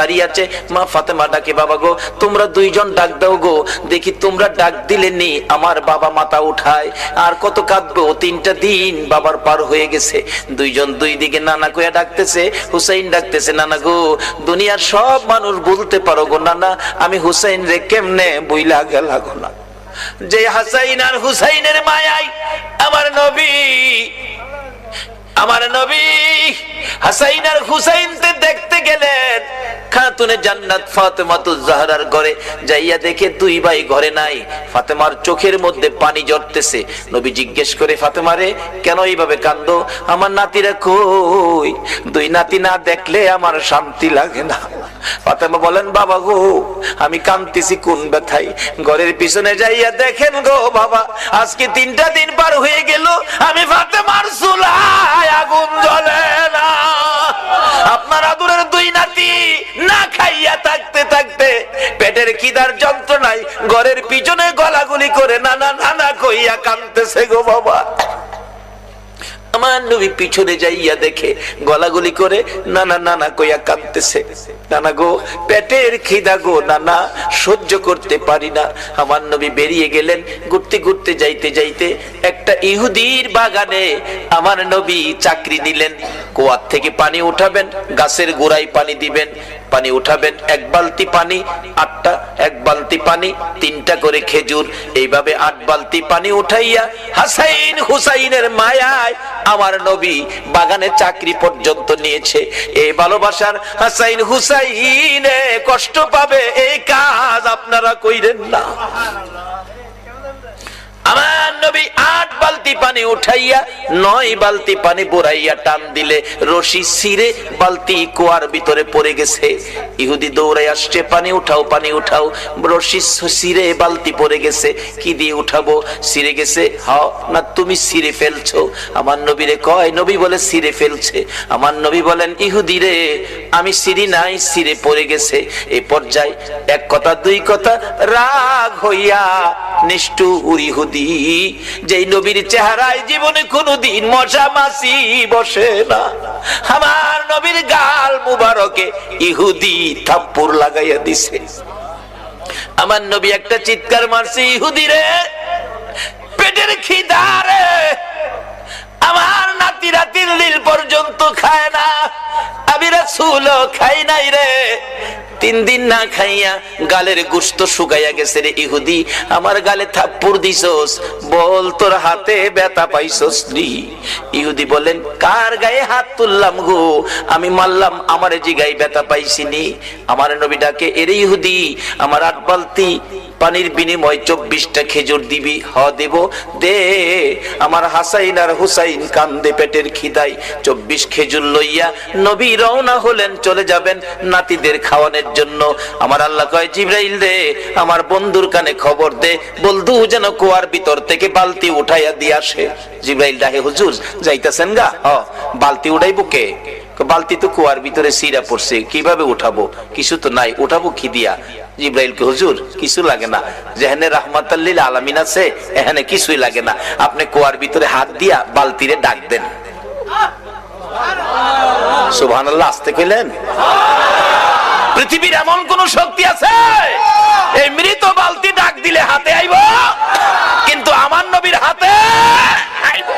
দাঁড়িয়ে আছে। মা ফাতেমা ডাকে, বাবা গো তোমরা দুইজন ডাক দাও গো, দেখি তোমরা ডাক দিলে নি আমার বাবা মাথা উঠায়, আর কত কাঁদবো, 3টা দিন বাবার পার হয়ে গেছে। দুইজন দুই দিকে নানা কইয়া ডাকতেছে, হুসাইন ডাকতেছে, নানা গো দুনিয়ার সব মানুষ বলতে পারো গো নানা, আমি হুসাইন রে কেমনে বইলা গেলা গো না। যে হাসাইন আর হুসাইনের মায়ায় আমার নবী হাসাইন আর হুসাইনকে দেখতে গেলেন খাতুনে জান্নাত ফাতেমাতুজ জাহরার ঘরে। যাইয়া দেখে দুই ভাই ঘরে নাই। ফাতেমার চোখের মধ্যে পানি ঝরতেছে। নবী জিজ্ঞেস করে, ফাতেমা রে কেন এইভাবে কান্দো? আমার নাতিরা কই? দুই নাতি না দেখলে আমার শান্তি লাগে না। ফাতেমা বলেন, বাবা গো আমি কাঁদতেছি কোন ব্যথায়। ঘরের পিছনে যাইয়া দেখেন গো বাবা, আজকে 3টা দিন পার হয়ে গেল, আমি ফাতেমার চুলায় আগুন জ্বলে না। আপনার আদরের দুই নাতি না খাইয়া থাকতে থাকতে পেটের খিদার যন্ত্রণায় ঘরের পিছনে গলাগুলি করে নানা নানা কইয়া কাঁদতেছে গো বাবা। আমার নবী পিছনে যাইয়া দেখে গলাগুলি করে নানা নানা কইয়া কাঁদতেছে। নানা গো পেটের খিদা গো নানা, সহ্য করতে পারি না। আমার নবী বেরিয়ে গেলেন। ঘুরতে ঘুরতে যাইতে যাইতে একটা ইহুদির বাগানে আমার নবী চাকরি নিলেন। কুয়ার থেকে পানি উঠাবেন, গাছের গোড়ায় পানি দিবেন, পানি উঠাবেন, 1 বালতি পানি 8টা, 1 বালতি পানি 3টা করে খেজুর, এইভাবে 8 বালতি পানি উঠাইয়া হাসাইন হুসাইনের মায়ায় আমার নবী বাগানে চাকরি পর্যন্ত নিয়েছে। এই ভালোবাসার হাসাইন হুসাইনে কষ্ট পাবে, এই কাজ আপনারা কইরেন না। আমার নবী 8 বালতি পানি উঠাইয়া 9 বালতি পানি বোরাইয়া টান দিলে রশি ছিঁড়ে বালতি কুয়ার ভিতরে পড়ে গেছে। ইহুদি দৌড়াই আসছে, পানি উঠাও পানি উঠাও। রশি ছিঁড়ে বালতি পড়ে গেছে, কি দিয়ে উঠাবো? ছিঁড়ে গেছে। হাও না তুমি ছিঁড়ে ফেলছো? আমার নবীরে কয়, নবী বলে ছিঁড়ে ফেলছে। আমার নবী বলেন, ইহুদি রে আমি ছিঁড়ি নাই, ছিঁড়ে পড়ে গেছে। এই পর্যায়ে 1 কথা 2 কথা রাগ হইয়া নিষ্ঠুর ইহুদি, যেই নবীর চেহারায় জীবনে কোনদিন মশা মাছি বসে না, আমার নবীর গাল মুবারকে ইহুদি থাপ্পড় লাগাইয়া দিছে। আমার নবী একটা চিৎকার মারছে, ইহুদি রে পেটের খিদা রে, আমার নাতিরা 3 দিন পর্যন্ত খায় না, আমি রাসূলও খাই নাই রে। 3 দিন না খাইয়া গালের গোশত শুকাইয়া গেছে রে ইহুদি, আমার গালে থাপ্পড় দিছস, বল তোর হাতে ব্যথা পাইছস নি? ইহুদি বলেন, কার গায়ে হাত তুললাম গো, আমি মারলাম, আমারে জিগাই ব্যথা পাইছিনি? আমার নবী ডাকে, এরে ইহুদি আমার 8 বালতি পানির বিনিময় 24টা খেজুর দিবি? হ দেব, দে। আমার হাসাইন আর হুসাইন কান্দে পেটের খিদায়। 24 খেজুর লইয়া নবী রওনা হলেন, চলে যাবেন নাতিদের খাওয়ানোর জন্য। আমার আল্লাহ কয়, জিবরাইল দে আমার বন্ধুর কানে খবর দে, বলদু যেন কুয়ার ভিতর থেকে বালতি উঠাইয়া দিয়ে আসে। জিবরাইল ডাকে, হুজুর যাইতাছেন গা? বালতি উঠাইবো কে? বালতি তো কুয়ার ভিতরে সিরা পড়ছে, কিভাবে উঠাবো? কিছু তো নাই, উঠাবো কি দিয়া? জিবরাইলকে, হুজুর কিছু লাগে না, যেখানে রাহমাতাল লিল আলামিন আছে এখানে কিছুই লাগে না, আপনি কুয়ার ভিতরে হাত দিয়া বালতিরে ডাক দেন। সুবহানাল্লাহ, আস্তে কইলেন? পৃথিবীর এমন কোন শক্তি আছে এই মৃত বালতি ডাক দিলে হাতে আইব? কিন্তু আমার নবীর হাতে আইব।